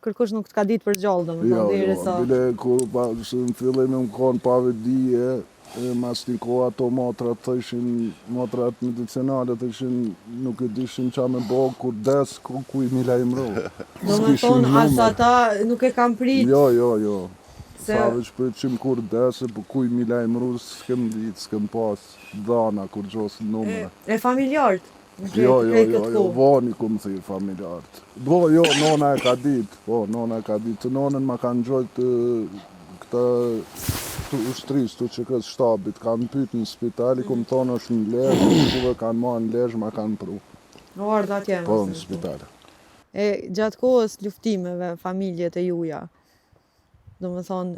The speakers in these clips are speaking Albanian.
kërkush nuk t'ka ditë për gjallë, domethënë derisa. Bile kur në fillim më kanë pa dije, mas një kohë ato matrat thëshin, matrat medicinale thëshin nuk e dishin qa me bo, kur des, kuj mi lajmëru. Domethënë as ata nuk e kam prit. Jo. Sa veç për qim kur dese, për kuj mi lajmëru, s'kem ditë, s'kem pas dhana kur gjosë numre. E familjartë? Jo, vani ku më thirë familjartë. Nona e ka ditë, të nonën ma kanë gjojtë këta ushtrisë, të që këtë shtabit, kanë pytë në spitali, ku më thonë është në lejë, kuve kanë ma në lejë, ma kanë pru. Në ardhë atje? Po, në spitali. Gjatë kohës luftimeve, familjet e juja, do më thonë,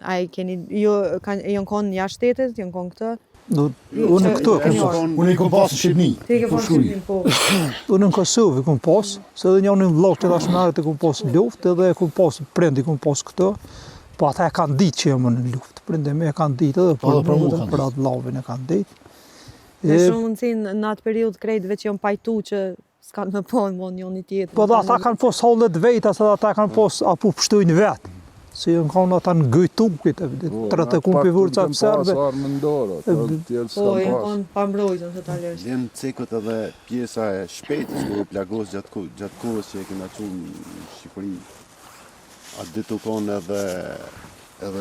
janë konë jashtë shtetit, janë konë këtë? Unë këtu, unë i kom pasë në Shqipni. Ti ke pasë në Shqipni, po? Unë në Kosovë i kom pasë, se edhe një vlog të dashnarit i kom pasë në luft, edhe e kom pasë prind i kom pasë këtë, po ata e kanë ditë që jam në luft, prindemi e kanë ditë edhe për atë vllavin e kanë ditë. Në shumë mundësin në atë periud krejtëve që janë pajtu që s'kanë me po në njën i tjetër. Po dhe ata kanë pos hallet vejta, se ata kanë pos apu pështujnë vetë. Si janë kanë ata në gëjtukit, të të kumpi vurca për serbe. Po, janë kanë pambrojtën të talërës. Vjen cekët edhe pjesa e shpejtës, ku e plagos gjatë kohës që e kena qunë në Shqipëri. Atë ditu konë edhe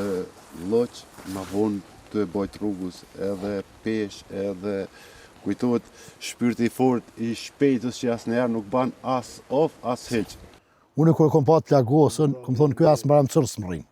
loq, ma vonë të e bajt rrugës, edhe pesh, edhe kujtohet shpirti fort i shpejtës që asë njerë nuk ban as of, as heq. Unë kërë kom pa të plagosën, kom thonë kjo asë më ramë cërës më rrinë.